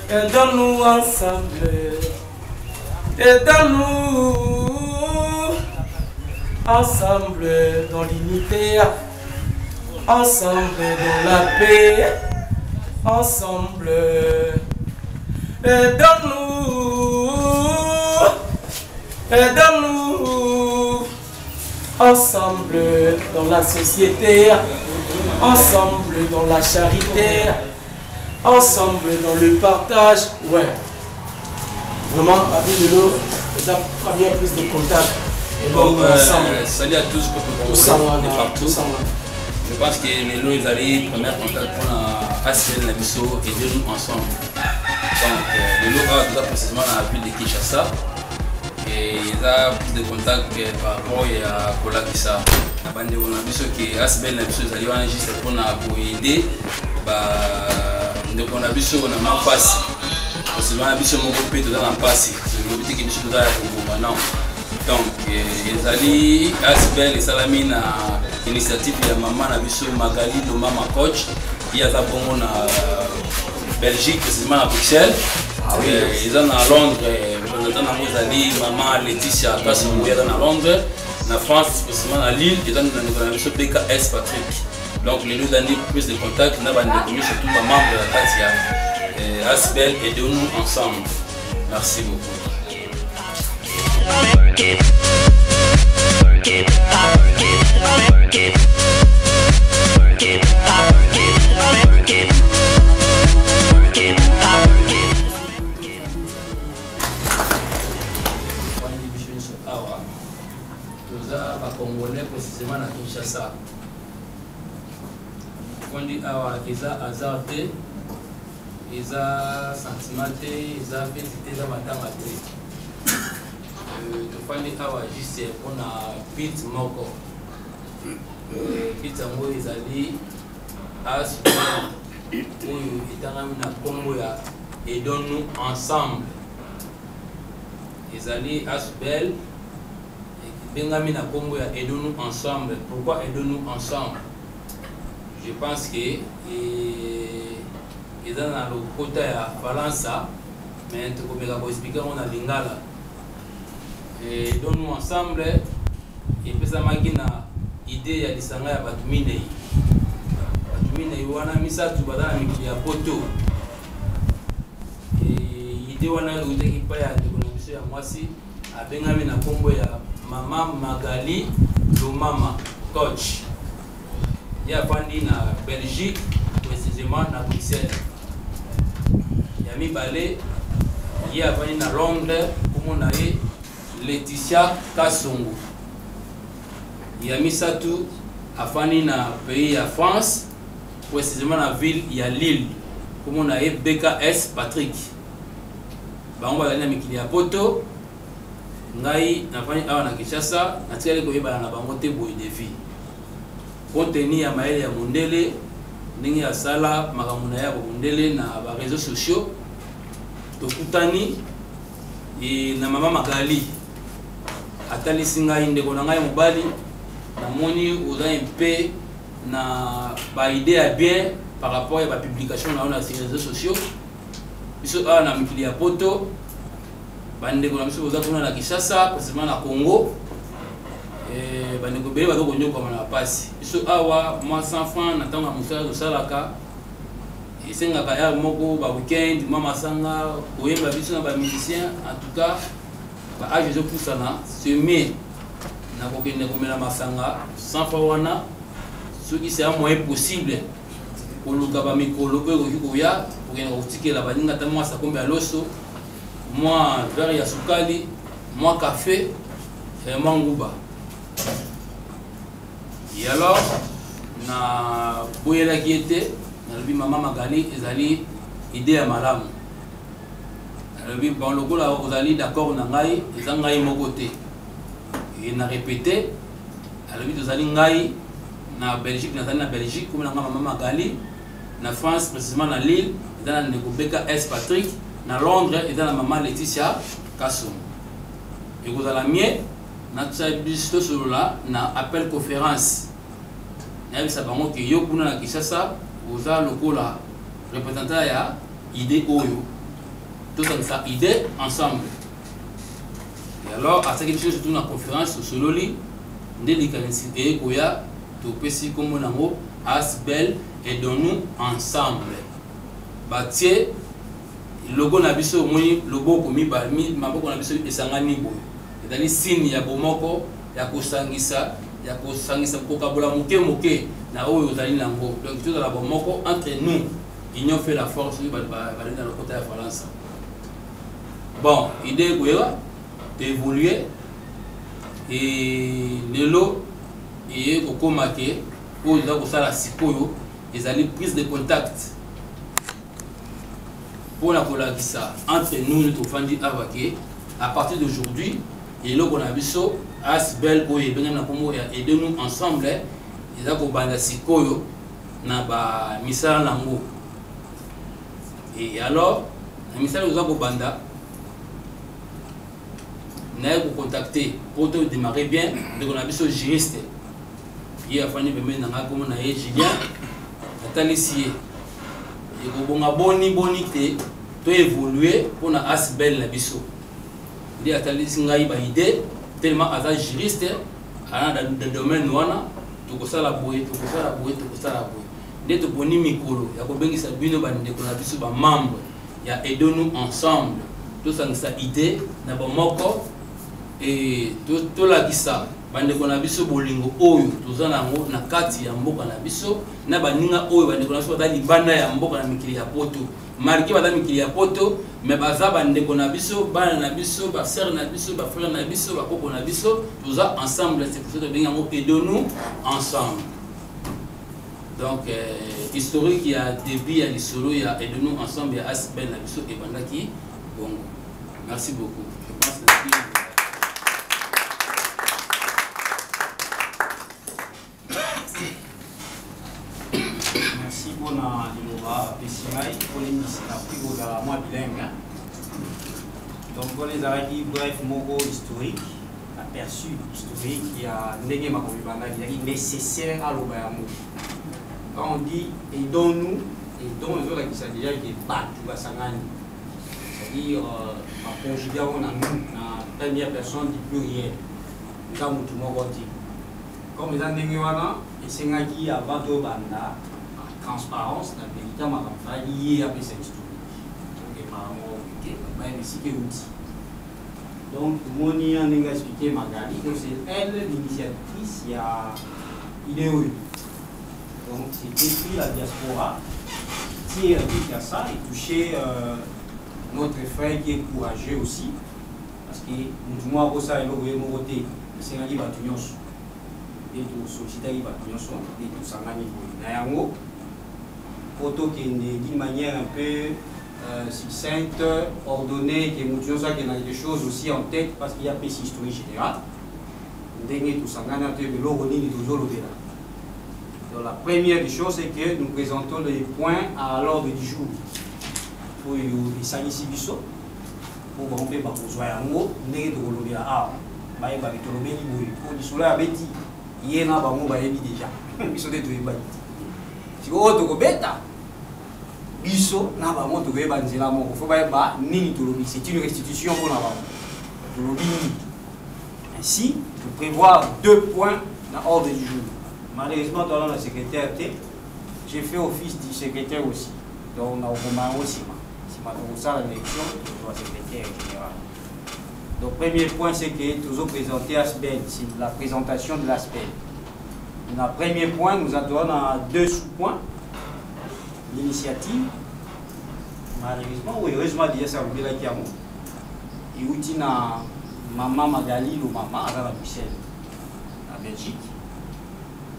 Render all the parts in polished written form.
Aidons-nous ensemble, aidons-nous ensemble dans l'unité, ensemble dans la paix, ensemble. Aidons-nous ensemble dans la société, ensemble dans la charité, ensemble dans le partage. Ouais. Vraiment, avec de l'eau, c'est la première prise de contact. Et bon, salut à tous, de partout. Je pense que les lots, ils allaient premier contact pour ASBEL Nabiso et de nous ensemble. Donc, les lots a déjà précisément dans la ville de Kinshasa. Et ils ont plus de contacts par rapport à Kolakisa. La bande de Nabiso qui ASBEL Nabiso, ils allaient enregistrer pour aider. Donc on a vu ce qu'on a mal passé. On a vu ce qu'on a fait dans le passé. C'est le but que nous sommes dans le moment. Donc, les alliés ASBEL et Salamine à l'initiative de maman a vu ce Magali, le maman coach, qui a été bon en Belgique, précisément à Bruxelles. Ils sont à Londres, les alliés, maman Laetitia, qui est à Londres. En France, précisément à Lille, ils sont dans le BKS Patrick. Donc les deux années plus de contact, nous avons connu surtout les membres de la Katia. ASBEL, aidons-nous ensemble. Merci beaucoup. Nous avons Congolais précisément à Kinshasa. On dit qu'ils ont hasard, ils ont sentiment, ils ont visité les matins. Nous avons juste pour la pite moko. Pite moko, ils ont dit ASBEL, ils ont Congo et aidons-nous ensemble. Ils ont dit ASBEL, Bengamina Congo et aidons-nous ensemble. Pourquoi aidons-nous ensemble? Je pense que ils sont dans le côté de Falansa, mais nous pouvons expliquer qu'on a l'ingala. Et nous ensemble, et puis ça m'a dit une idée de l'isanga ya Batumine. Batumine, wana misa tu badana mikili ya poto. Et idée wana uteki pa ya ndekunabiso ya mwasi, abengami na kombo ya Mama Magali, le mama coach. Il y a Bandi na Belgique, précisément na Bruxelles. Il y a mis Balé, il y a Bandi na Londres, comme on a eu Laetitia Kassongo. Il y a mis ça tout à Fanny na pays à France, précisément na ville, il y a Lille, comme on a eu BKS Patrick. On va aller à Poto, Ngai na Fanny à Kinshasa, na tiré ko yeba na bangote boy défi. Contenu ya maele ya mundele ndenge ya sala makamuna ya mundele na ba réseaux sociaux tokutani e na mama Magali atali singa indeko na ngai mobali na moni oza mpe na ba idée ya bien par rapport à ba publication na sur les réseaux sociaux biso na mikili ya poto bandeko na biso oza kuna na Kinshasa précisément na Congo. Bandeko bele bato konyo comme na pasi biso awa moi 100 francs natanga musala do salaka isenga kaya moko ba weekend mama sanga koyemba biso na ba musiciens en tout cas ba age zo pusana semaine na kokende komela masanga 100 francs wana soki c'est un moyen possible koluka ba mikolo ko koya kokende kotikela baninga ta moi sa kombe ya loso moi verre ya sukali moi café et moi nguba. Et alors, na boyela qui était, na lobi Mama Magali, ezali idée à malamu. Na lobi bon logo la ozali d'accord na ngai, ezangai mokote. et na répété à l'habitude de Ngai na Belgique na Belgique comme na Maman Magali na France précisément na Lille dans la Nekobeka S Patrick na Londres et dans la Maman Laetitia Kassoum et vous allez mieux na tsabisto sur là na appel conférence na ça bango que yo kuna na Kinshasa vous avez le là représentant ya idée oyo tout ça idée ensemble. Et alors à cette chose surtout na conférence sur loli ndeli kanisité koya to pesi comme nango asbel et donne-nous ensemble batie logo na biso moi logo komi ba mi maboko na biso esangani boy c'est-à-dire signe ya bomoko ya kosangisa kokabola moke na oyo ozali nango donc tout la bomoko entre nous union fait la force ba dans le côté de France. Bon idée goya d'évoluer et lelo et kokomake pour za kosala sikoyo ezali prise de contact pour la collaboration entre nous notre famille avake à partir d'aujourd'hui et là qu'on a vu ça asbel oye benga komo ya aidez-nous ensemble et za ko banda sikoyo na ba misala nango et alors la misala za ko banda na ko contacter pour te démarrer bien donc on a vu ça juriste il a fallu me na komo na Julien atalisie et ko bonga bonité to évoluer pour na asbel la biso il a talisi ngai ba idée tellement aza juriste ana dans le domaine wana to ko sala boye dès to boni mikolo ya ko bengisa bino ba ndeko na biso ba membre ya aidons-nous ensemble to sangisa idée na ba moko et to la kisa bandeko na biso bolingo oyo tozana ngo na kati ya mboka na biso na baninga oyo bandeko na biso dali banda ya mboka na mikili ya poto marqué banda mikili ya poto mais baza bandeko na biso bana na biso ba sœur na biso ba frère na biso ba koko na biso toza ensemble c'est pour ça que benga ngo aidons-nous ensemble donc historique il y a début à l'isolo il y a aidons-nous ensemble il y a asbel na biso et bandaki bon merci beaucoup je pense que merci pour la Pessimai pour les pour la moi bilingue. Donc pour les arabes bref mogo historique aperçu historique il y a ndenge makobibana il est nécessaire à l'obayamo. Quand on dit aidons-nous et donc les autres qui ça déjà qui battu basangani. C'est-à-dire ma conjugaison na nous na première personne du pluriel. Nous avons tout mogo dit. Comme les ndenge wana esengaki avant de banda transparence la vérité m'a lié à cette histoire donc par rapport mais ici que outil donc moni en expliqué Magali donc c'est elle l'initiatrice il y a idéo donc c'est détruire la diaspora qui est à ça et toucher notre frère qui est courageux aussi parce que nous moi pour ça il est moroté c'est un livre à Tunyos et tout société livre à Tunyos et tout ça na yango photo qui est d'une manière un peu succincte, ordonnée, qui nous disons qu'il y a des choses aussi en tête parce qu'il y a une histoire générale. Donc la première des choses c'est que nous présentons les points à l'ordre du jour. Pour les Sanisi Bisso, pour romper par besoin en haut, nous avons dit ah, bah il va être le béni pour du soleil à Betty. Il y a un bon bah déjà. Ils sont des deux bâtis. Si vous avez un bêta, biso na ba moto ko eba nzela moko fo ba eba nini tolobi c'est une restitution pour na ba tolobi ainsi de prévoir 2 points dans l'ordre du jour. Malheureusement dans la secrétaire j'ai fait office du secrétaire aussi donc on a au aussi si ma ça l'élection je dois secrétaire général. Donc premier point c'est que toujours présenter ASBEL, c'est la présentation de l'ASBEL. Le premier point nous adonne à 2 sous-points. L'initiative, malheureusement ou heureusement déjà ça vous qui a moi. Et où tu na maman Magali ou maman à Bruxelles, à Belgique.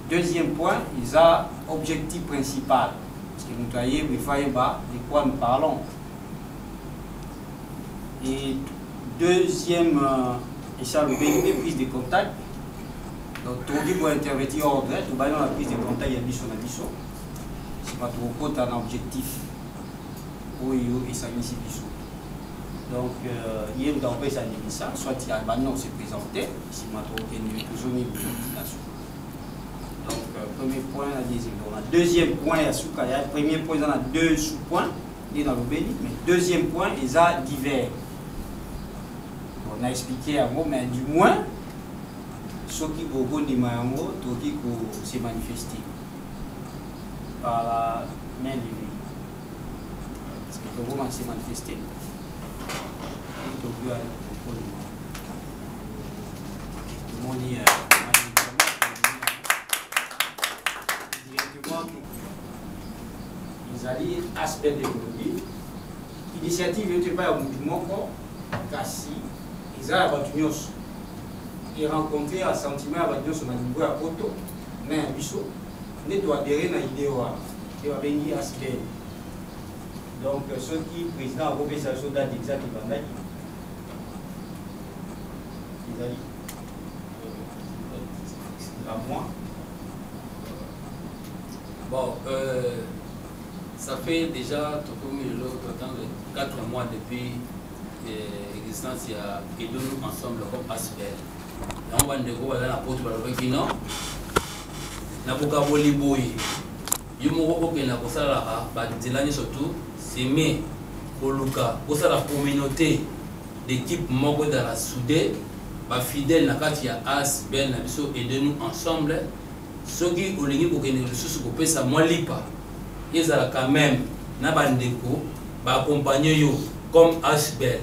Deuxième point, ils ont objectif principal. Parce que nous voyons il faut de quoi nous parlons. Et deuxième Et ça, le béni prise de contact. Donc, tout le monde pour intervenir en ordre, tout le monde la prise de contact, il y a biso na biso. C'est pas trop compte un objectif. Oui, et ça initie biso. Donc, il y a dans le ça, soit il y a maintenant se présenter, si ma trop qu'il y a toujours une nation. Donc, premier point, la deuxième. Donc, deuxième point, il y a premier point, il y a deux sous-points, il est dans le béni, mais deuxième point, il y a divers. On a expliqué à moi, mais du moins, ceux qui ont dit Mayango, tout qui s'est manifesté par la main divine. Parce que tout le monde s'est manifesté. Tout le monde dit directement ils allaient aspect développé. L'initiative n'était pas un mouvement Kassi. Ils ont abattu et rencontré un sentiment abattu sur ma niveau à Poto, mais un biseau, ne doit adhérer à l'idée et va venir aspect. Donc, ceux qui président a repris sa date exacte, il va dire. Ils allaient. À moi. Bon, ça fait déjà 4 mois depuis l'existence, il y a et nous ensemble comme aspect. On va nous voir dans la porte de non. Na boka boliboyi. Yo moko ke na kosala ba dilani surtout, c'est mais koluka kosala communauté d'équipe moko dans la soudée, ba fidèle na kati ya asbel na biso et de nous ensemble. Soki olingi kokende lisusu kopesa mwa lipa ezala quand même na bandeko ba accompagner yo comme asbel.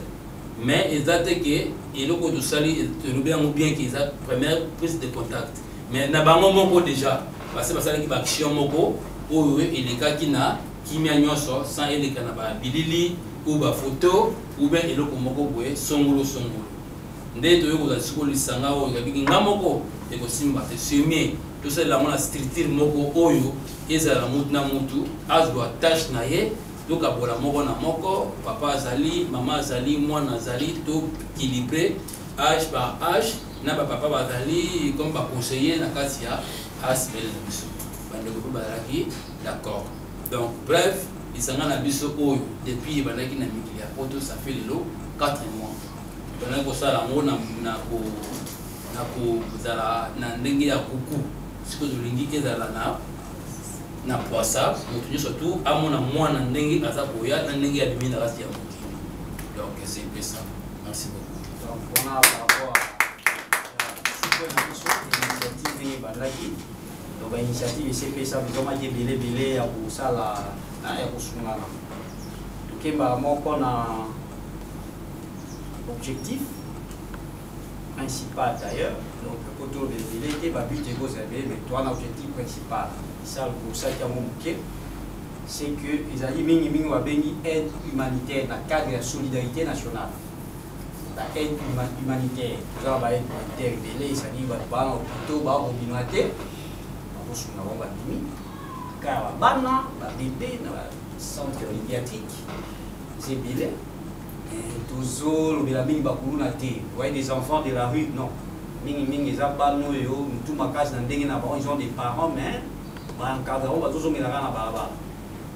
Mais exacte que eloko to sali to bien qu'ils a première prise de contact. Mais na bango moko déjà parce que basali ki ba action moko oyo eleka kina kimia nyonso sans eleka na ba bilili ou ba photo ou bien eloko moko boye songolo nde to yoko za siko lisanga oyo kabiki ngamoko eko simba te semi to sala la mona structure moko oyo ezala mutu na mutu azwa tâche na ye donc abola moko na moko papa azali maman azali mwana azali to équilibré âge par âge na ba papa bazali comme ba conseiller na kati ya asbel na biso bandeko ko bazalaki d'accord. Donc bref isanga na biso oyo depuis bandaki na mikili ya poto ça fait lelo 4 mois on a kosala ngo na ko zala na ndenge ya kuku siko zolingi ezala na poissa mutu surtout amona mwana ndenge aza koya na ndenge ya bimina kasi ya mutu. Donc c'est ça. Merci beaucoup. Donc on a par rapport à l'initiative bandaki. Donc l'initiative c'est ça vraiment belé ya kosala na ya kosungana. Tukemba moko na objectif principal d'ailleurs, donc autour de l'élève, but est mais toi l'objectif principal, ça pour ça qui a manqué, c'est que les alliés va bénir aide humanitaire dans le cadre de la solidarité nationale. La aide humanitaire, nous avons aide humanitaire belé, ça dit va pas en hôpital, va au binaté, on va sur la va dimi, car la bana, la bébé, dans le centre pédiatrique, c'est belé. Toujours le ming bakuluna te. Vous voyez des enfants de la rue, non. Ming ils abano yo, tout ma case dans dengue na ils ont des parents mais en cadre on va toujours mettre na baba.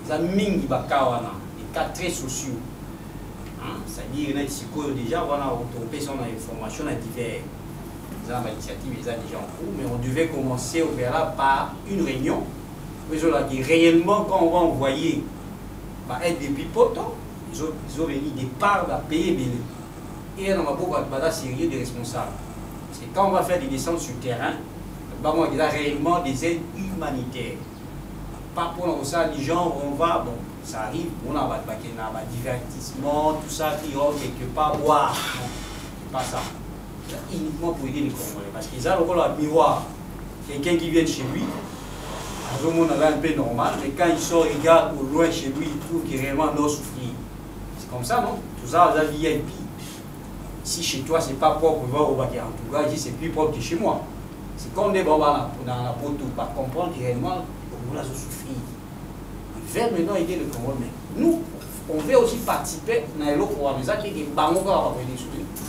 Ils ont ming bakawana, des cas très sociaux. Ça dit il y a des psychologues déjà on a autorisé son information à divers. Ils ont l'initiative ils ont déjà en cours mais on devait commencer au là par une réunion. Ils ont dit réellement quand on va envoyer aide depuis poto ils ont venu des parts à payer belé. Et on a beaucoup de sérieux des responsables. Parce que quand on va faire des descentes sur le terrain, il y a réellement des aides humanitaires. Pas pour ça, les gens, on va, bon, ça arrive, on a un divertissement, tout ça, qui rentre quelque part, boire. Non, c'est pas ça. C'est uniquement pour aider les Congolais. Parce qu'ils ont encore un miroir. Quelqu'un qui vient chez lui, à ce moment un peu normal, mais quand il sort, il regarde au loin chez lui, il trouve qu'il réellement doit souffrir. Comme ça, non? Tout ça, la VIP. Si chez toi, c'est pas propre, en tout cas, c'est plus propre que chez moi. C'est comme des bambas dans la poteau, par comprendre que réellement, on va souffrir. Il veut maintenant aider le Congo, mais nous, on veut aussi participer dans le programme.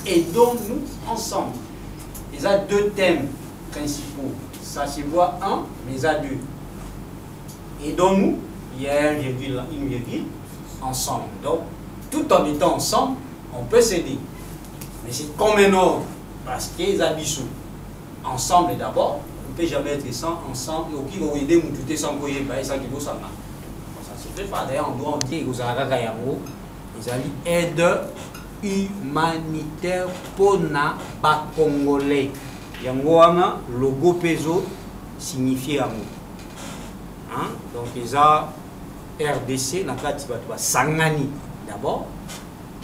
Aidons-nous ensemble. Il y a deux thèmes principaux. Ça se voit un, mais il y a deux. Aidons-nous, il y a 1,1 ensemble. Donc, tout en étant ensemble, on peut s'aider. Mais c'est comme un ordre, parce qu'ils y a bisous. Ensemble d'abord, on ne peut jamais être ensemble. Et qui vont aider nous tout sans quoi ça qui vaut ça. Ça se fait pas. D'ailleurs, on doit dire aux Aragayamo, ils ont aide humanitaire pour les Congolais. Yangoana, logo peso signifie amour. Hein? Donc, ils ont RDC, dans le cas de Sangani d'abord,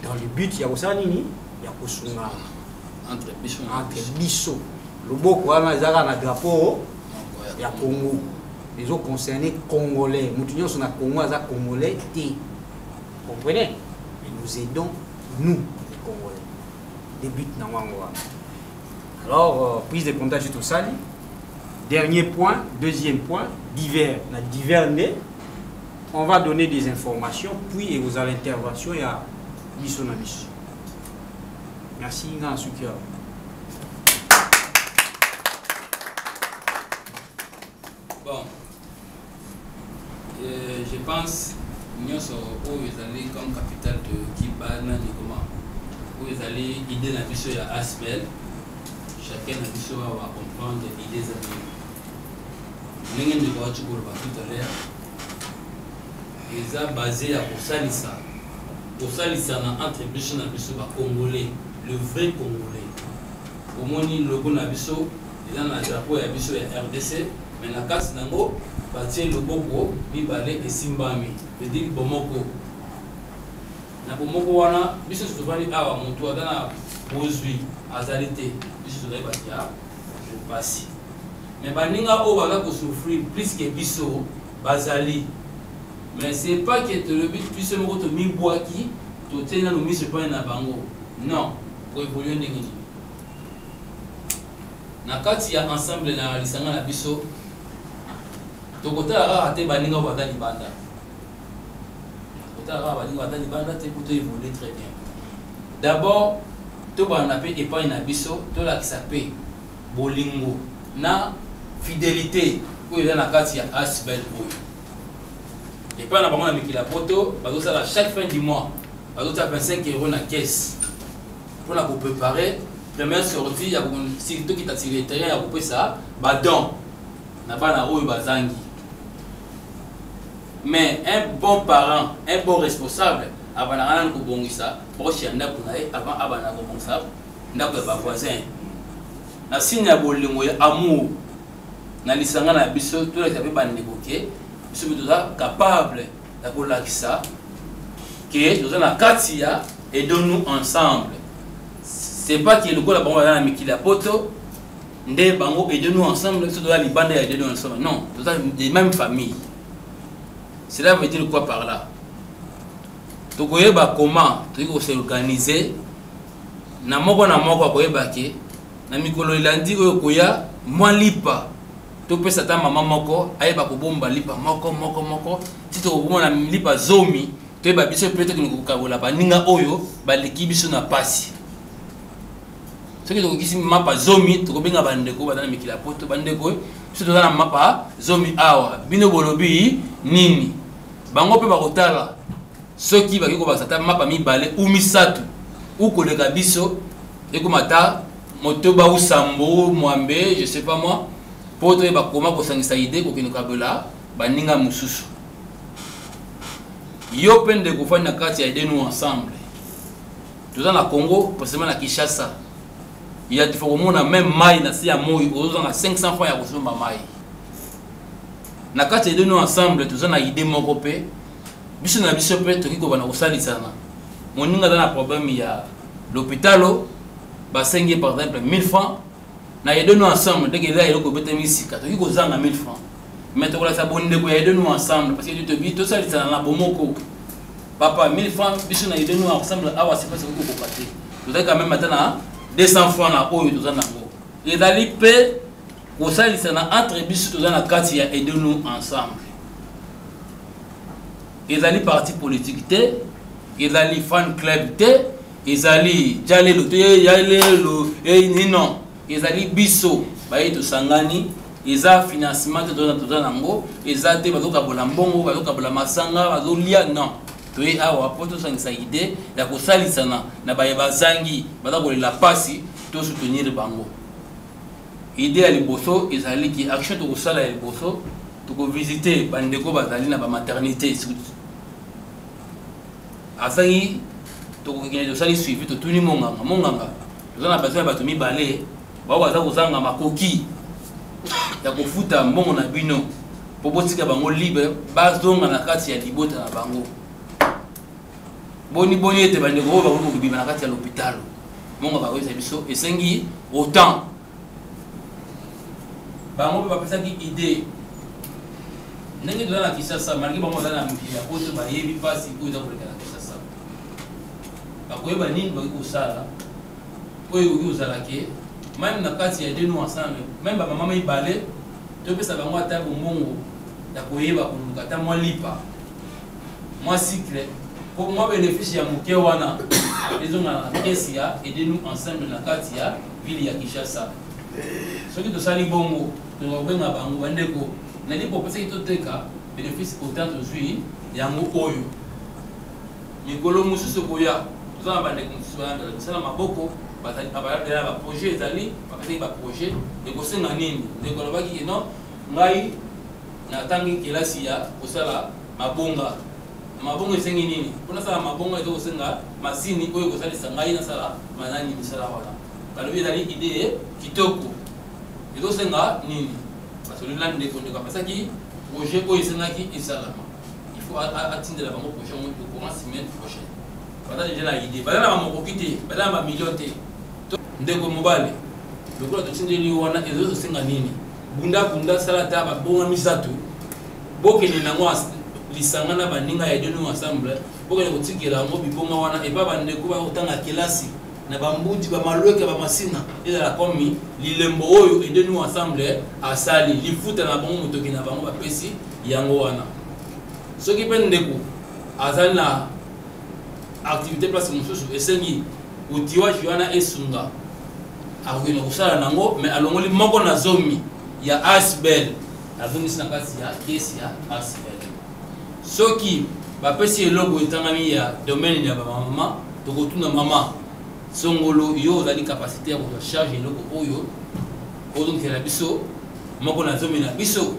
dans le but, il y a aussi il y a Kosunga. Entre Bisso. Le beau quoi, il y a un drapeau, il y a Congo. Les autres concernés Congolais. Nous sommes Congo, il y a Congolais. Vous comprenez? Et nous aidons, nous, les Congolais. Des buts dans Wangoa. Alors, prise de contact sur tout ça. Dernier point, deuxième point, divers. Dans divers nez, on va donner des informations, puis vous allez l'intervention, il y a Bissonabis. Merci, Nga Soukia. Bon, je pense que nous sommes allés comme capitale de Kibana, où ils allaient aider la mission à Asbel. Chacun a mission à comprendre l'idée des amis. Nous avons dit tout à l'heure. Ils ont basé à Osalissa. Osalissa entre Bisso et Bisso Congolais, le vrai Congolais. Au moins, le logo de Bisso, il y a un drapeau de Bisso et RDC, mais la casse nango, bâtir le Boko, Bibale et Simbami. Je dis Bomoko. Na Bomoko wana, Bisso se trouve à Montoua dans la Bozui, Azalité. Bisso se trouve à je passe. Mais Baninga Owaga pour souffrir plus que Bisso, Bazali. Mais ce n'est pas que le but puisse se mettre mi bois qui tout est dans le mis sur point na bango. Non, pour évoluer n'engagé. Na kati ya ensemble na lisanga na biso. Tokota a raté baninga wada libanda. Tokota a baninga wada libanda te pour évoluer très bien. D'abord, to ba na pe épargne na biso, to la qui s'appelle bolingo na fidélité pour il na kati ya Asbel boy. Et pas dans la photo, chaque fin du mois, il y a 25 € dans la caisse. Pour la préparer, première sortie, il y a si tout qui t'a tiré le terrain, il y a coupé ça, badon. N'a pas la roue bazangi. Mais un bon parent, un bon responsable, avant de bon ça, proche d'un avant de bon ça, n'a pas voisin. Na signe à bolingo amour. Na lisanga na biso, tout le monde va négocier. Nous sommes capables de ça, que nous avons Katia et nous ensemble. Ce n'est pas que le gars a mis la poto, nous et nous ensemble, nous avons les bandes et nous ensemble. Non, nous avons des mêmes familles. Cela veut dire quoi par là? Donc, comment nous s'organiser? Na moko koyeba ke na mikolo ilandi oyo koya moi lipa. To pesa ta mama moko ayeba ko bomba lipa moko ti to komona lipa zomi to ba biso peut-être que nous kabola ba ninga oyo ba leki biso na pasi soki to kisi mapa zomi to ko benga bandeko ba na mikila poto bandeko biso to na mapa zomi awa bino bolobi nini bango pe ba kotala soki ba ko ba sata mapa mibale ou misatu ou koleka biso ekomata motoba ou sambo mwambe je sais pas moi. Pour que comment kosangisa idée ko kino kabela baninga mususu yo pende ko fanya kati ya idée nous ensemble tous dans la Congo possiblement na Kinshasa il y a faut mona même mai na si ya moyi ozo na 500 francs ya kosomba mai na kati ya idée nous ensemble tous na idée moko pe biso na biso pe to kiko bana kosalisana moninga dans la problème ya l'hôpitalo ba sengi par exemple 1000 francs. Nous avons ensemble, dès que là, il y a 1000 francs. Mais nous avons ensemble, parce que tout ça, c'est dans la bomoko. Papa, 1000 francs, nous avons ensemble, c'est pas ce que vous avez. Vous avez quand même maintenant 200 francs dans le haut. Les alipés, vous savez, c'est entre bis, nous avons 4 et nous ensemble. Les alliés partis politiques, ezali fan club te ezali jalelo te yalelo non ezali biso baye tosangani eza financement toza nango eza te bazokabola mbongo bazokabola masanga bazolia non toye awa po tosangisa ide ya kosalisana na baye bazangi baza kolela pasi tosoutenir bango ide ya liboso ezali ki action tokosala ya liboso tokovisite bandeko bazali na bamaternité azangi tokokende tosali suivi totuni monganga toza na besoin ya bato mibale bao baza kozanga makoki ya kofuta mbongo na bino po botika bango libre bazonga na kati ya libota na bango boni ete bandeko oyo bakoki kokobima na kati ya l'hôpital monga bakoyisa biso esengi autant bango mpe bapesaki idée ndenge toza na Kinshasa malgré bango baza na mikili ya poto bayebi mpasi oyo eza koleka na Kinshasa bakoyeba nini bakoki kosala oyo ekoki kozala ke même na kati ya denu ensemble même bamama mibale topesa bango ata bombongo ya koyeba koluka ata mwa lipa mwa cycle po mwa bénéfice ya moke wana ezonga na kesi ya edenu ensemble na kati ya ville ya Kinshasa soki tosali bongo tokobenga bango bandeko nali popesaki toteka bénéfice autant tozwi yango oyo mikolo mosusu koya toza na bandeko mosusu basala maboko abayadela baprojet ezali bakataki baprojet ekosenga nini ndeko alobaki non ngai natangi kelasi ya kosala mabongo esengi nini mpona sala mabongo eza kosenga masini oyo kosalisa ngai nasala manani misala wana balobi ezali ide kitoko ezosenga nini basolila ndeko apesaki projet oyo esengaki esalama il faut atindela bango projet ngo courant semaine prochaine baza deja na ide baza na bamokoki te baza na bamillion te ndeko mobali lokola totindeli wana ezosenga nini bunda sala ta babonga misato bokende nango lisanga na baninga ya edenu ensemble bokende kotikela yango bibonga wana epa bandeko bakotanga kelasi na bambudi bamalweke bamasina ezala komi lilembo oyo edenu ensemble asali lifuta na bango motoki na bango bapesi yango wana soki mpe ndeko azali na activité place mosusu esengi otiwage wana esunga akokende kosala nango mais alongoli moko na zomi ya asbel azongisi na kati ya kesi ya asbel soki bapesi eloko etangami ya domaine ya bamama tokotuna mama songolo yo ozali capacité ya kozwa charge eloko oyo ozongela biso moko na zomi na biso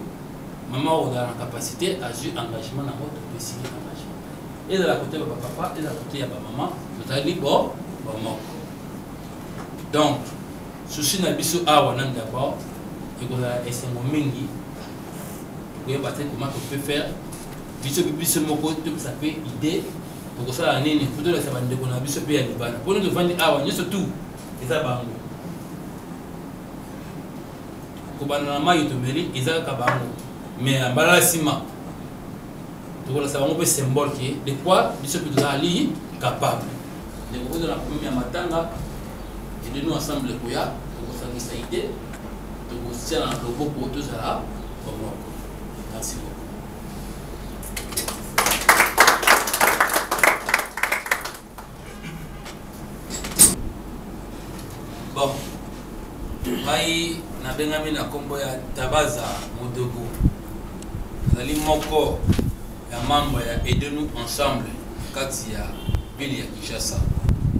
mama ozala na capacité azwi engagement nango topesi engagement ezala kote ya bapapa ezala kote ya bamama tozali bomoko donc souci na biso awa nani d'abord ekozala esengo mingi koyeba te comment on peut faire biso moko topesa mpe idée tokosala nini po tolakisa bandeko na biso mpe ya libana mpona tovandi awa nyonso tu eza bango kobanda na mai tomeli eza kaka bango mais ambala nsima tokolakisa bango mpe symbole ke de quoi biso mpe tozali capable ndeko kozala na problème ya matanga edenu ensemble koya tokosangisa idée tokosia na loboko tozala bomoko. Merci beaucoup. Bon, ngai nabengami na kombo ya Tabaza Modogo. Nazali moko ya membre ya Edenu Ensemble kati ya ville ya Kinshasa.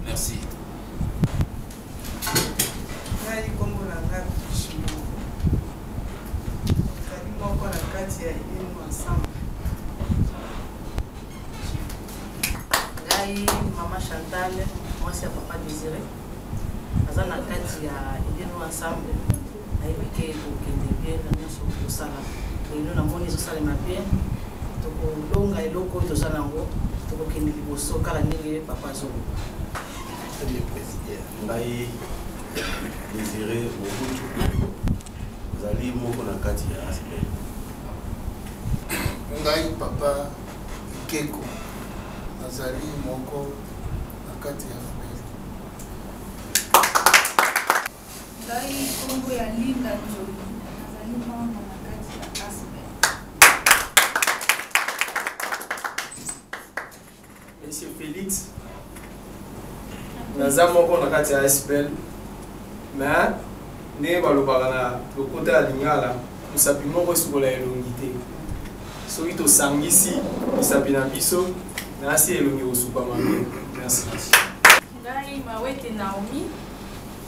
Merci. Ngai kombo na ngai Shimo. Nazali moko na kati ya Edenu Ensemble. Ngai Mama Chantal, moi c'est Papa Désiré. Aza na kati ya Edenu Ensemble ayebike kokende bien na nyonso kosala lelo na moni ezosalema bien tokolonga eloko oyo tozala yango tokokende liboso kala ndenge papa azolo. Ngai Désiré Mobutu ozali moko na kati ya Asbel. Ngai Papa Keko azali moko na kati ya Ngai kombo ya Linda Njoli azali mama na kati ya Asbel. Monsieur Félix naza moko na kati ya SPL mais ndenge balobaka na lokota ya lingala mosapi moko esukola elongi te soki tosangisi misapi na biso nasi elongi kosuka mabe. Merci. Ngai Mawete Naomi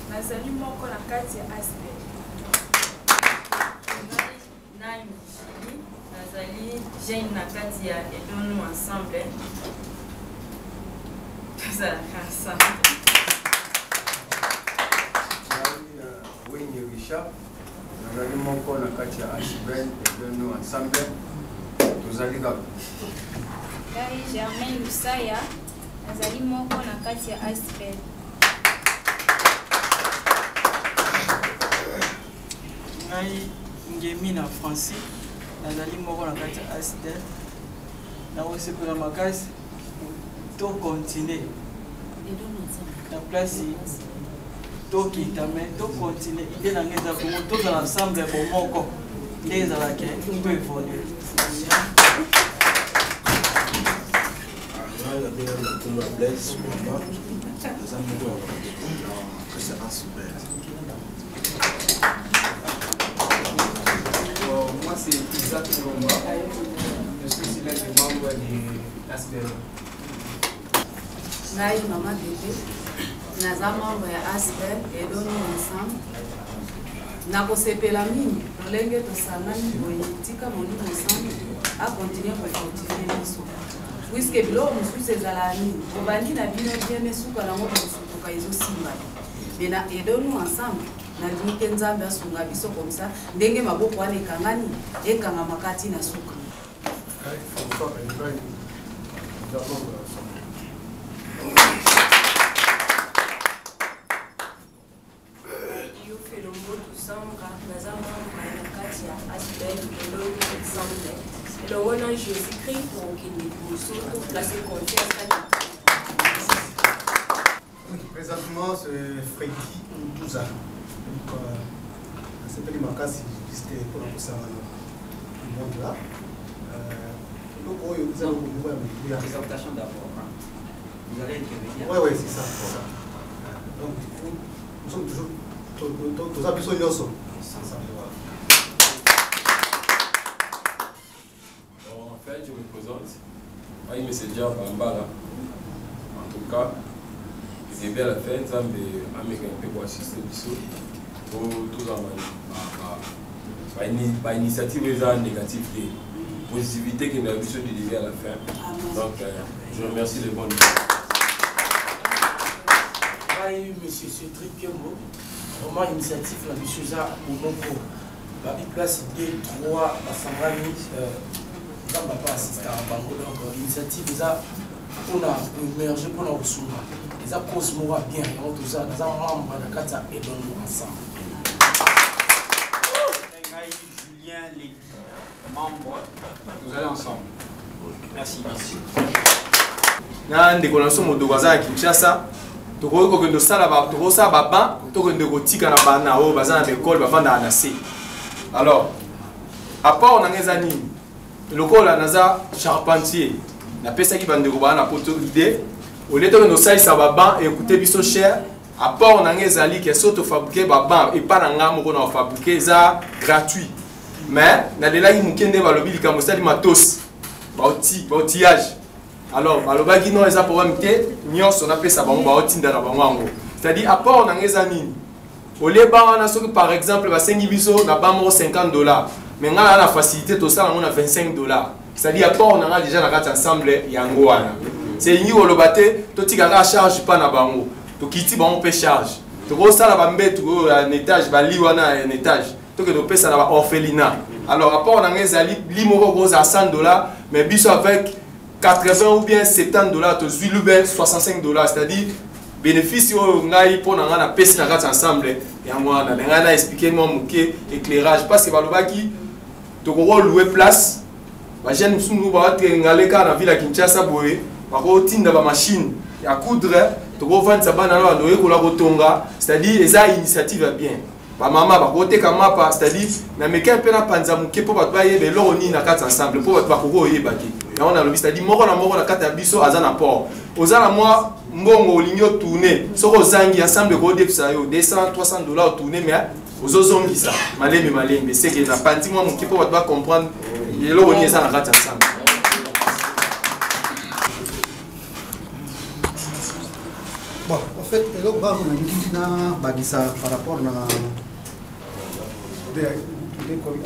nazali moko na kati ya SPL. Ngai nazali jeune na kati ya Edonu Ensemble. Winnie Richard, nazali moko na kati ya SPL Edonu Ensemble. Tozali kaka. Ngai Germaine Lusaya nazali moko na kati ya SPL. Ngai Ngemi na Francis nazali moko na kati ya SPL. Na osepela makasi to continuer na place to kita mais to continuer idée na ngeza ko to za ensemble bomoko ndeza la ke to évoluer. Moi c'est Isaac Lomba, je suis l'un des membres de SPL. Ngai Mama Bébé naza membre ya SPL Edonu Ensemble. Nakosepela mingi lolenge tosangani boye tika molimo ensemble a continuer kocultiver biso puisque biloko mosusu ezala nini obandi na bino bien suka nango kosutuka ezosimba me na Edonu Ensemble nalingi mpe Nzambe asunga biso comme ça ndenge maboko wana ekangani ekanga makati na suka. Jésus-Christ pour qu'il nous surtout placer confiance. Oui, présentement c'est Freddy Touza. C'est pas les macasses juste pour la pousse le monde là. Donc vous avez une présentation d'abord. Vous allez intervenir. Oui, c'est ça. Donc nous sommes toujours tous à besoin de nous. Je me présente. Moi, je suis déjà Bambala. En tout cas, j'ai bien la fin, ça me pour assister pour tous en initiative négative et positivité qui m'a vu sur du à la fin. Donc, je remercie les bonnes. Monsieur Cédric Kembo, vraiment initiative la monsieur au nom place 2-3 à Samrani. Pas assister à Bango, donc l'initiative pour émerger, pour nous ressourcer. Les causes moi bien, on tout ça, nous avons membre de Kata et Edonu Ensemble. Julien Lévy, membre, nous allons ensemble. Merci, merci. Na ndeko na so moto baza Kinshasa, toko ko kendo sala ba toko sa baba, toko kendo ko tika na bana o baza na école bavanda na C. Alors, à part on ngeza nini? Lokola naza charpentier na pesa ki bande ko bana poto idée au lieu de nos salisa baba et écouter biso cher à part on ngezali ke soto fabriquer baba et pas na ngamo ko na fabriquer ça gratuit mais na delaki mukende balobi likambo sali matos outillage alors balobaki non eza problème te nyonso na pesa bango ba otinda na bango c'est-à-dire à part on ngezani au lieu ba na soki par exemple ba sengi biso na ba mo $50 mais on a la facilité tout ça on a $25. C'est-à-dire à part on a déjà la carte ensemble yango wana. C'est ni au lobaté to tika charge pas na bango. To kiti ba on peut charge. To go ça la bambe to un étage ba li wana un étage. To que to pesa na ba orphelinat. Alors à part on a ngezali li moko go à $100 mais biso avec 80 ou bien $70 to zilube $65. C'est-à-dire bénéfice au ngai pour na na pesa na carte ensemble yango wana. Ngana expliquer moi muke éclairage parce que balobaki to ko louer place ba jeune sungu ba ngaleka na ville ya Kinshasa boye ba ko tinda ba machine ya coudre to ko vendre ça bana na loye ko la kotonga c'est-à-dire eza initiative bien ba mama ba ko teka mapa c'est-à-dire na meka pe na panza muke po ba ba yebe lo ni na kata ensemble po ba ko yeba ki na on a le c'est-à-dire moko na kata biso azana port ozana moi mbongo olingi otourne soko ozangi ensemble kodepesa yo 200 300 dollars otourne mais ozozongisa malembe c'est que na panti moi moki po bato comprendre eloko nini eza na kati ensemble. Bon, en fait, eloko bango na ngi na bagisa par rapport na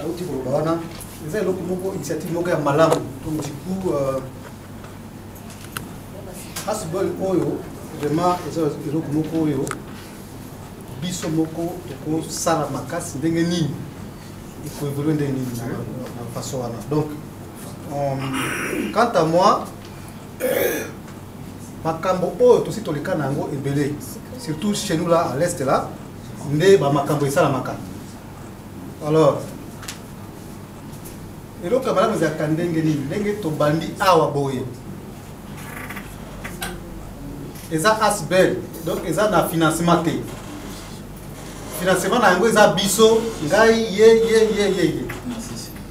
auti ko bana eza eloko moko initiative moko ya malamu donc du coup Asbel oyo vraiment eza eloko moko oyo biso moko toko sala makasi ndenge nini il faut évoluer ndenge nini na façon wana. Donc quant à moi makambo oyo tosi toleka nango ebele surtout chez nous là à l'est là nde ba makambo esala makamba. Alors eloko malamu za kandenge nini ndenge tobandi awa boye eza Asbel donc eza na financement te financement na yango eza biso ngai ye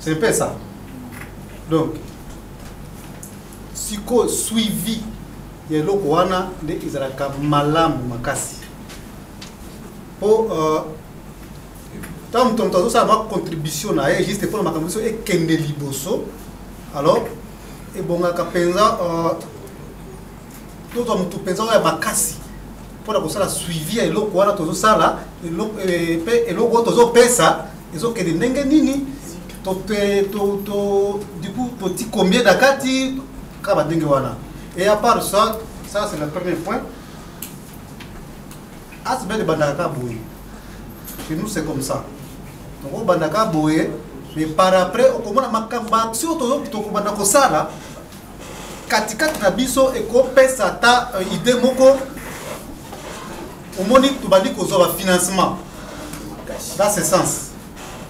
c'est un peu ça. Donc siko suivi ya eloko wana nde ezalaka malamu makasi po tant tozo sa ma contribution na ye juste pour makambo so ekende liboso alors ebongaka penza toto mutu penza ya makasi pour kosala suivi ya eloko wana tozo sala eloko tozo pesa ezokende ndenge nini to du coup petit combien dakati kaba ndenge wana. Et à part ça c'est le premier point. Asbel de Bandaka Boué. Chez nous c'est comme ça. Donc au Bandaka Boué, mais par après au comment makamba surtout to Bandako sala katikati na biso eko pesa ta idée moko au moni to bandi ko zo financement. Dans ce sens.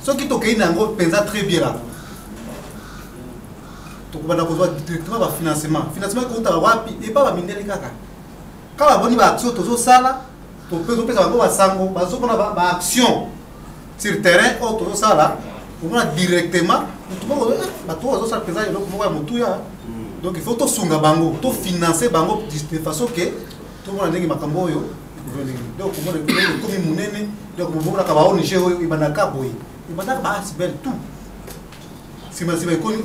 Ce qui to kei nango penza très bien là. On va directement le financement. Le financement est pas mindele kaka. Quand on a action, on peut faire action sur le terrain, on a directement. Donc il faut tout financer de façon que tout le monde ait makambo yo. Donc tout. C'est un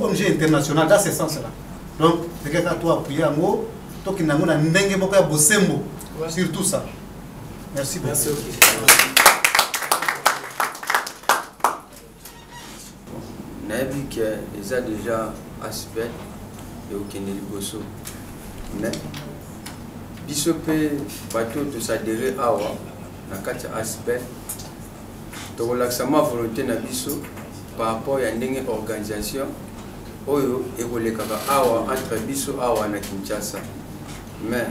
objet international dans ce sens-là. Donc, c'est quelqu'un qui a appuyé en haut, toi qui n'as pas de bosembo sur tout ça. Merci beaucoup. Merci. Nabi qui est déjà Asbel et au Kennedy Bosso. Mais, Bissopé, bateau de s'adhérer à Awa, na Katia Asbel, de relaxement volonté na Bisso. Par rapport à une organisation oyo ekolekaka awa entre biso awa na Kinshasa mais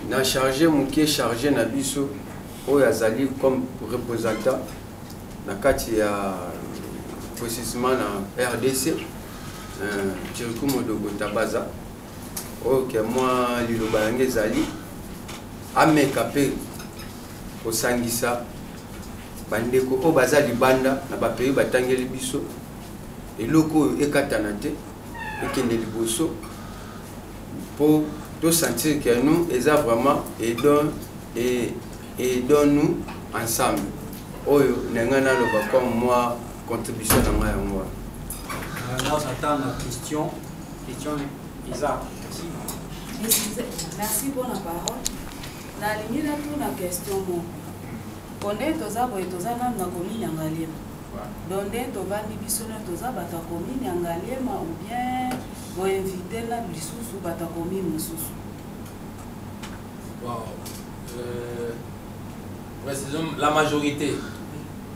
na chargé moké chargé na biso oyo azali comme représentant na kati ya processus na RDC Chirikumo Dogo Tabaza oyo ke moi liloba yange ezali amekape osangisa bandeko o baza libanda na ba pays batangeli biso eloko ekatana te ekende liboso pour to sentir que nous eza vraiment et donc nous ensemble oyo nengana loba comme moi contribution na moi yango. Là j'attends la question Isa. Merci pour la parole. Na ligne tout la question moi. Konde toza boye toza na komini yangalema. Donde tovandi biso na toza bata komini yangalema ou bien bo inviter na bisusu bata komini mususu. Wow. Précisons la majorité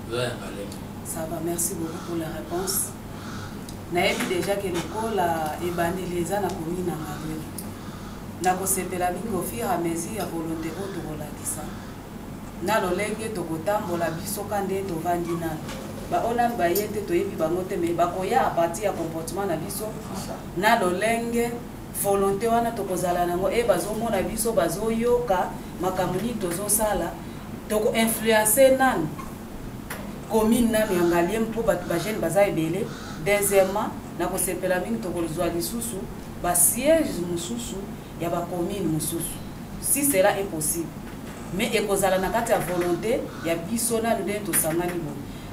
de yangalema. Ça va, merci beaucoup pour la réponse. Naebi déjà que l'école a ébanilisa na komini yangalema. Na kosepela bingo fur à mesure ya volonté to kolakisa. Na lolenge tokotambola biso kande tovandi nano ba ona bayete toyebi bango te me bakoya a partir ya comportement na biso na lolenge volonté wana tokozala nango bazomona biso bazoyoka makambo nini tozosala toko influencer nano commune nano yangalie mpo bato bajene baza ebele. Deuxièmement na kosepela mingi tokozwa lisusu ba siège mususu ya ba commune mususu si cela est possible. Mais ekozala na kati ya volonté ya biso na nde to sangani bo.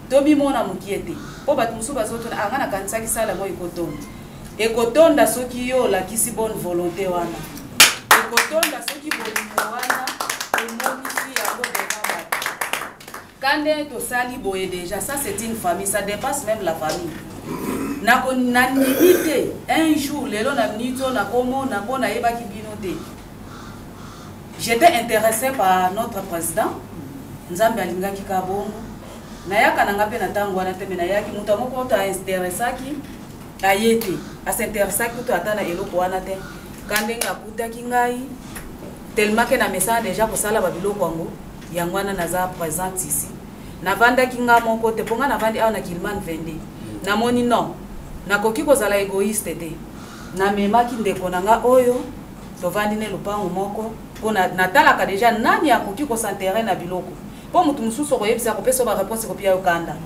To bimona mukiete. Po bat musu bazotona anga na kanisa kisala mo ekotonda. Ekotonda soki yo la kisi bonne volonté wana. Ekotonda soki bolingo wana emonisi yango devant bato. Quand to sali boye déjà, ça c'est une famille, ça dépasse même la famille. Na limité un jour lelo na nito na komo na bona yeba ki binote. J'étais intéressé par notre président Nzambe alingaki kabongo. Na yaka na ngape na tango wana te na yaki mutu moko ta intéressaki ayete a s'intéressaki to atana eloko wana te. Kande ngakutaki ngai tellement que na message déjà ko sala babiloko ngo yangwana naza présent ici. Na vanda kinga moko te ponga na vandi awa na Kilman vende. Na moni non. Na koki ko zala égoïste te. Na memaki ndeko nanga oyo to vandi ne lupango moko pona natalaka déjà nani akoki ko s'intéresser na biloko. Po mutu mususu ko yebisa ko pesa ba réponse ko pia yokanda.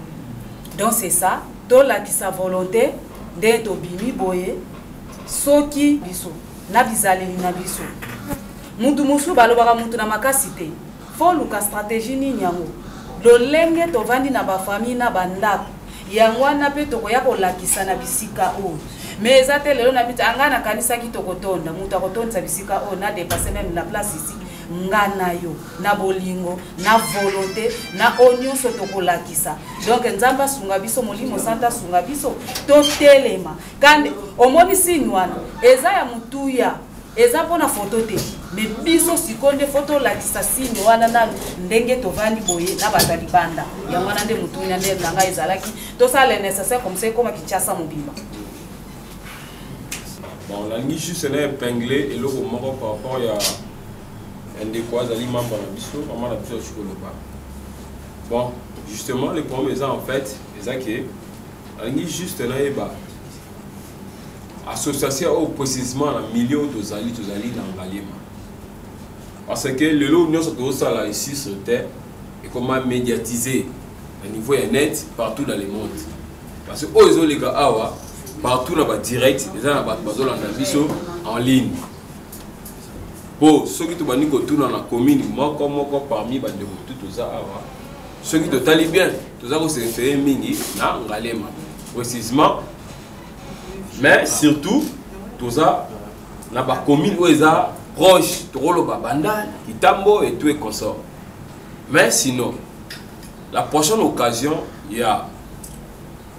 Donc c'est ça, to la ki sa volonté de to bimi boye soki biso na bizaleli na biso. Mutu musu balobaka mutu na makasi te. Faut luka stratégie ni nyango. Lolenge to vandi na ba famille na bandako. Yangwana pe to koya ko lakisa na bisika o. Mais ezate lelo na bita anga na kanisa ki to kotonda, mutu akotonda bisika o na dépasser même la place ici. Ngana yo na bolingo na volonté na onyo so to kolakisa. Donc nzamba sunga biso molimo santa sunga biso to telema. Kandi omoni sinwana eza ya mutuya eza pona photo te. Mais biso sikonde photo lakisa sini wana na ndenge tovandi boye na batali banda ya mwana nde mutu na nde nanga ezalaki to ça le nécessaire comme ça comme kichasa mobimba. Bon, la niche juste est épinglé et le moko par rapport à un des quoi ali membre na biso vraiment la biso chikoloba. Bon, justement les problèmes en fait les que la niche juste na eba association au précisément la million tozali na ngalema. Parce que le lot nous sommes là ici sur terre et comment médiatiser à niveau net partout dans le monde. Parce que eux les gars awa partout dans le direct les gens en ligne. Pour ceux qui ont tout dans la commune, moi comme parmi les tout ça awa ceux qui te talent bien, tout ça c'est fait mingi na ngalema précisément. Mais surtout tout ça na ba commune où ils a proche, Torolo Babanda, Kitambo et tout et consort. Mais sinon, la prochaine occasion, il y a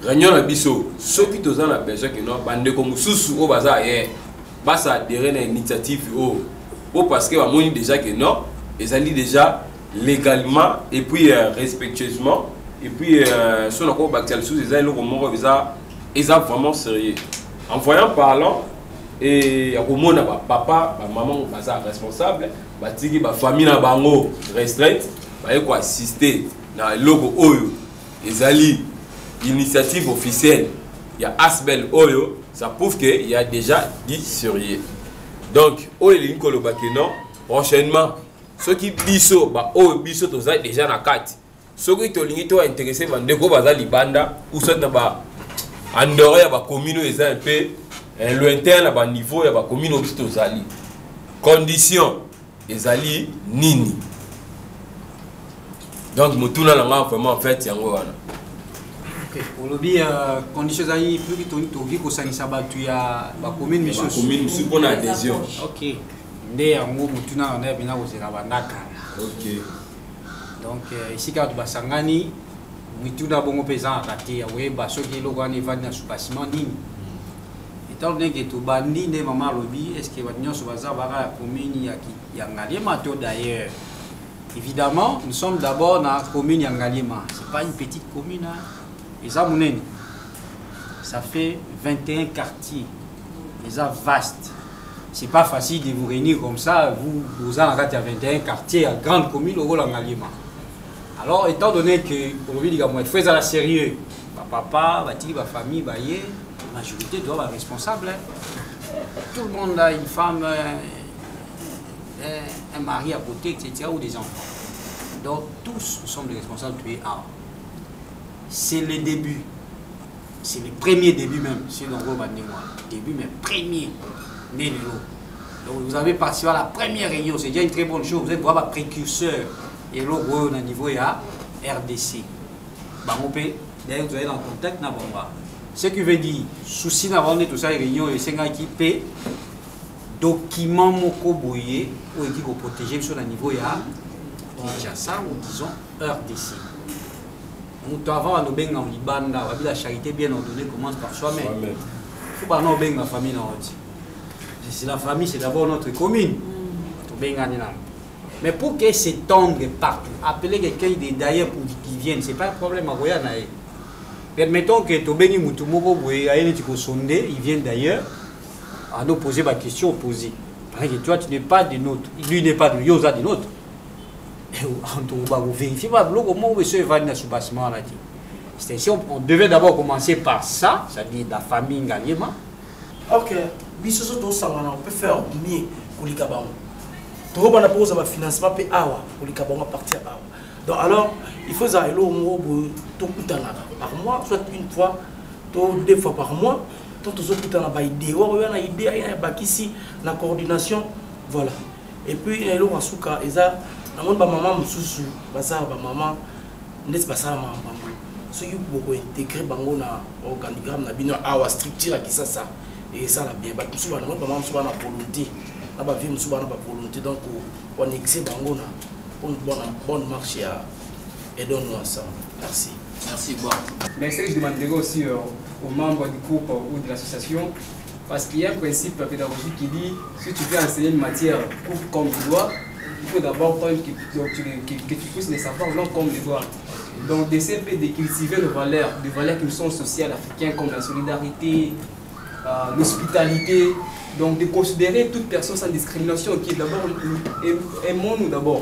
Réunion à Bisso, ceux qui ont la besoin que nous, bande comme sous au bazar, bah ça adhérer à l'initiative parce que on déjà que non, ils allaient déjà légalement et puis respectueusement et puis sur encore bactéries sous ils allaient ils ont vraiment sérieux. En voyant parlant. Et papa, maman, responsable, la famille na bango restreinte, quoi assister dans le logo Oyo, les alliés, initiative officielle, il y a Asbel Oyo, ça prouve qu'il y a déjà dit sérieux. Donc, Oyo non, prochainement, ceux qui biso, Oyo biso, déjà na 4. Ceux qui sont intéressés, Vandeko Bazali Banda, ou ceux qui sont en dehors, il y a des communes, ils ont un peu. Lointain à niveau il y a des communes aux zali. Condition les alliés nini. Donc mutuna la vraiment en fait yango wana. OK. Pour le bien conditions zali plus que toki ko sanisa batu ya ba commune monsieur. Commune monsieur pour adhésion. OK. Ndé yango mutuna na bina ko zera bandaka. OK. Donc ici quand basangani mutuna bongo pesant attaqué ya weba soki logani va na subasiment nini. Étant donné que tout bandi ne maman lobby, est-ce que votre nyonso baza bara la commune ya Ngalema d'ailleurs. Évidemment, nous sommes d'abord dans la commune ya Ngalema. C'est pas une petite commune hein. Et ça mounene. Ça fait 21 quartiers. Et ça vaste. C'est pas facile de vous réunir comme ça, vous en avez 21 quartiers à grande commune au Ngalema. Alors étant donné que aujourd'hui les gars moi faut à la sérieux. Papa, ma famille, la majorité doit être responsable. Tout le monde a une femme, un mari à côté, etc. ou des enfants. Donc tous nous sommes des responsables de A. C'est le début. C'est le premier début même. C'est dans le début, mais premier. Donc vous avez participé à la première réunion, c'est déjà une très bonne chose. Vous êtes vraiment précurseur et là au niveau à RDC. D'ailleurs vous allez en contact na bomba. Ce qui veut dire souci d'avoir tout ça réunion et c'est qui paie document moko boyé ou dit qu'on protéger sur le niveau à Kinshasa ou disons RDC. Nous avons un benga en Libanda, la charité bien ordonnée commence par soi-même. Il faut pas nous benga la famille dans c'est la famille, c'est d'abord notre commune. Mais pour qu'elle s'étende partout, appeler quelqu'un d'ailleurs pour qu'il vienne, ce n'est pas un problème à Roya. Permettons que Tobeni Moutoumoko, il vient d'ailleurs à nous poser ma question opposée. Parce que toi, tu n'es pas des nôtres, lui n'est pas de Yosa des nôtres. On vérifie comment monsieur Evan a soubassement là. On devait d'abord commencer par ça, c'est-à-dire la famille Ngaliema. Ok, on peut faire mieux pour les Kabango. On va poser un financement pour les Kabango à partir de là. Donc alors, il faut aller par mois, soit une fois, deux fois par mois. Tant aux autres, il y a une idée, il y a ici la coordination, voilà. Et puis il y a un souka, il y a maman mususu, maman, n'est pas ça maman. Ceux qui ont intégré bango na organigramme na bino awa structure qui ça et ça la bien. Bah mususu na maman mususu na volonté, na ba vie mususu na ba volonté donc on excès bango na pour une bonne marche et aidons-nous ensemble. Merci. Merci bon. Mais c'est que je demanderai aussi aux membres du groupe ou de l'association, parce qu'il y a un principe pédagogique qui dit si tu veux enseigner une matière comme tu dois, il faut d'abord que tu puisses les savoir non comme les doigts. Donc d'essayer de cultiver des valeurs qui sont sociales africaines comme la solidarité, l'hospitalité, donc de considérer toute personne sans discrimination qui est d'abord aimons-nous d'abord.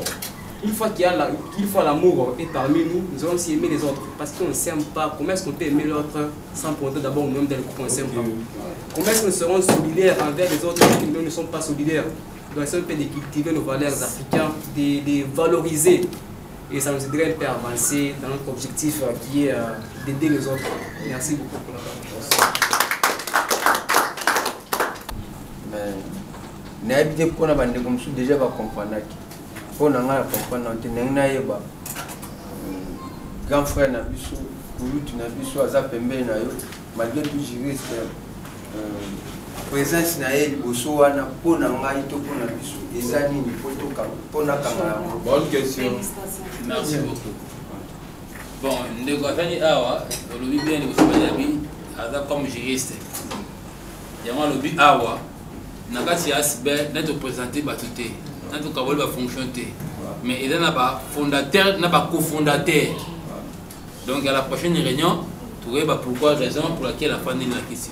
Une fois qu'il y a l'amour est parmi nous, nous allons aussi aimer les autres. Parce qu'on ne s'aime pas. Comment est-ce qu'on peut aimer l'autre sans pourtant d'abord nous-mêmes dans le groupe on ne s'aime pas? Comment est-ce que nous serons solidaires envers les autres qui nous ne sont pas solidaires? Donc ça nous permet de cultiver nos valeurs africaines, de valoriser. Et ça nous aiderait à avancer dans notre objectif qui est d'aider les autres. Merci beaucoup pour la réponse. Mais déjà comprendre. Pour nous comprendre, grand frère na biso, Kouloutou na biso, Azapembe na yo, malgré tout juriste, présence na elle, Bosoana, pour nous pour na biso, ezani ni pour na kanga. Bonne question. Merci beaucoup. Bon, nous avons fait awa, le lobby bien de comme juriste. Il y a un lobby awa, nakati asbe, n'est représenté batuté. En tout cas, il va fonctionner. Mais il y a un fondateur, il y a un cofondateur. Donc, à la prochaine réunion, tu verras pourquoi raison pour laquelle la famille est ici.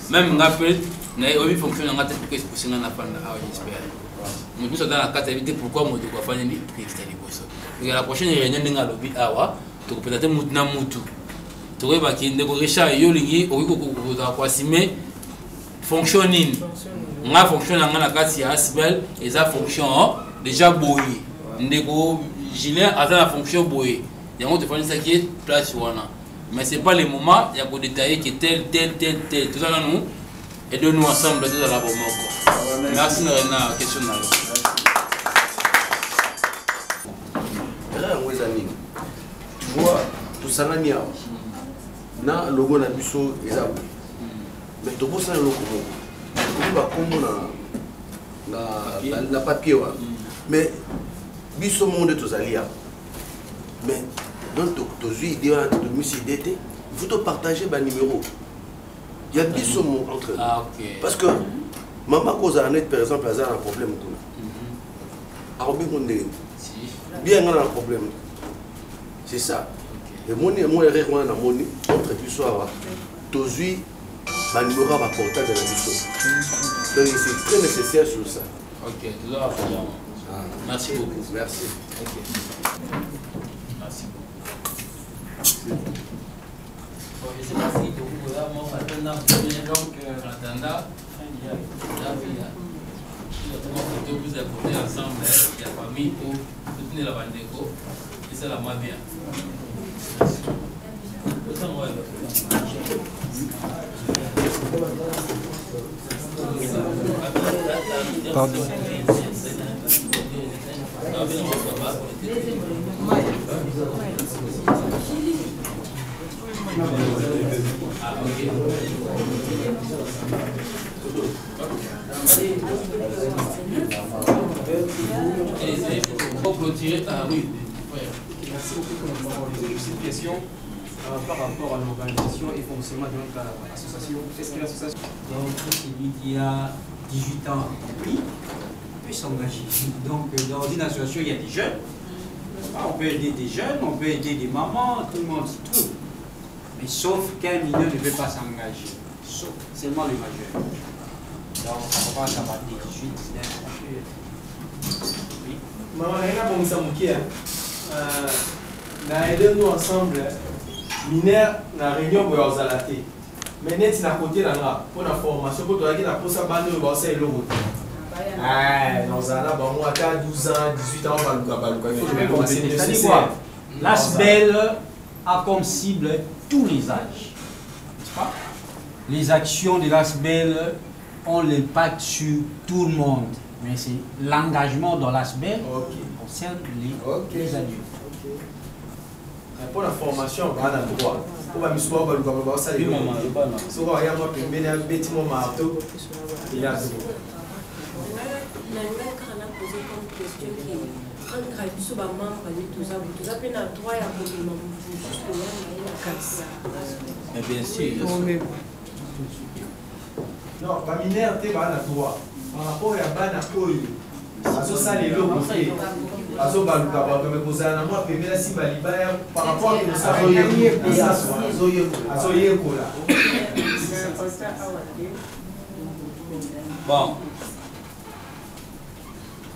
Même après, il y a une fonction dans la tête pour que je la famille. J'espère. Nous sommes dans la carte éviter pourquoi nous devons faire une extérieur. Donc, à la prochaine réunion, nous allons lobby awa, tu peux peut-être moutina moutou. Tu verras qu'il y a des Richard Yolingi, au lieu de fonctionner. On a fonctionné dans la carte Asbel et ça fonctionne déjà boyé. Ndeko Julien a la fonction boyé. Il y a un autre ça qui est place wana. Mais c'est pas le moment, il y a que détailler que tel. Tout ça là nous et de nous ensemble dans la bombe. Merci na question na. Tu vois tout ça là nia. Na logo na biso ezabo. Mais to bossa logo. Na papier mais biso monde tozalia mais donc tozu idée de monsieur d'été il faut partager ba numéro il y a biso entre parce que maman cause en net par exemple a un problème kuna arobi monde bien un problème c'est ça et moi erreur on a moni entre biso ava tozu ba numéro va porter de la biso. Donc c'est très nécessaire sur ça. Ok, merci beaucoup. Merci. Merci beaucoup. Bon, je ne sais pas si vous avez donc attendant, vous apporter ensemble la famille pour soutenir la Bandeko et c'est la moins bien. Merci. Pardon. Pour clôturer ta rue. Merci beaucoup pour cette question par rapport à l'organisation et fonctionnement de notre association. Qu'est-ce que l'association? Donc, celui qui a 18 ans oui, peut s'engager. Donc, dans une association, il y a des jeunes. On peut aider des jeunes, on peut aider des mamans, tout le monde s'y trouve. Mais sauf qu'un mineur ne veut pas s'engager. Sauf seulement les majeurs. Donc, on va savoir 18, 19, oui. Maman, nous ensemble, mineurs, na réunion pour aux alatés. Mais net na côté là, pour la formation, pour toi qui n'a pas ça, bande de bosser et l'autre. Ah, dans un là, bon, à 12 ans, 18 ans, il faut commencer de c'est quoi? L'ASBEL a comme cible tous les âges. N'est-ce pas? Les actions de l'ASBEL ont l'impact sur tout le monde. Mais c'est l'engagement dans l'ASBEL concerne les adultes. Pour la formation, on a le droit. On va m'issoire, on va le voir ça. Si on va regarder, on va un bâtiment marteau. Il y a tout. Mais bien sûr. Non, pas mineur, tu vas à droit. Par rapport à Bana Koyo, azo ça les lots côté. Azo baluka ba comme kozana moi pemela si balibaya par rapport à que ça azo yeko là. Bon.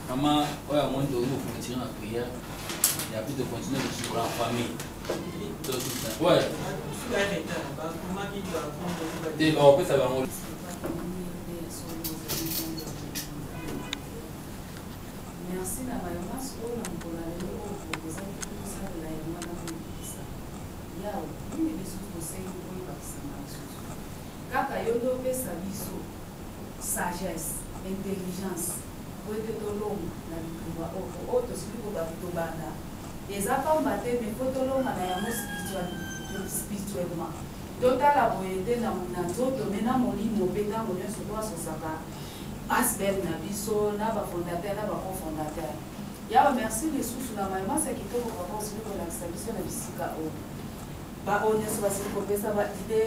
Maman, ouais, à moins de nous continuer la prière. Il y a plus de continuer de suivre en famille. Ouais. On peut savoir. Merci na bayomasi oyo na mokolo ya lelo oyo tokozali kosalela ya mwana kolekisa yawe nini lisusu tosengi koyebakisa na lisusu kaka yo nde opesa biso sagesse intelligence po ete tolonga na bitumba oyo tosili tobanda eza pamba te me po tolonga na yango spirituellement totala boye te na nzoto me na molimo mpe ntango nyonso toasosaka ASBEL na biso na bafondateur na bacofondateur yawa merci lisusu na mayemasi ya kitoko papa osili kolakisa biso na bisika oyo bao nyonso basili kopesa baide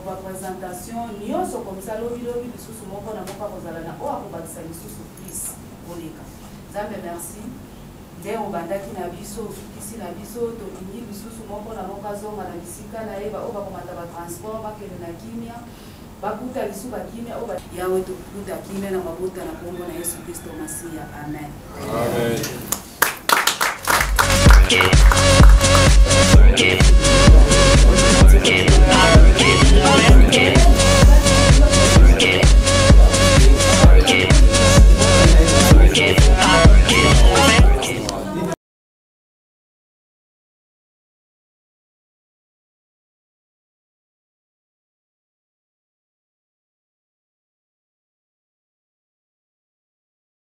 baprésentation nyonso komisa lobilobi lisusu moko na moko akozala na oyo akobakisa lisusu plus koleka nzambe merci nde obandaki na biso osukisi na biso tolingi lisusu moko na moko azonga na bisika na ye oyo bakomata batransport bakende na kimia bakuta lisu bakimia yawe tokuta kimia na mabuta na kombo na Yesu Kristo Masiya amen.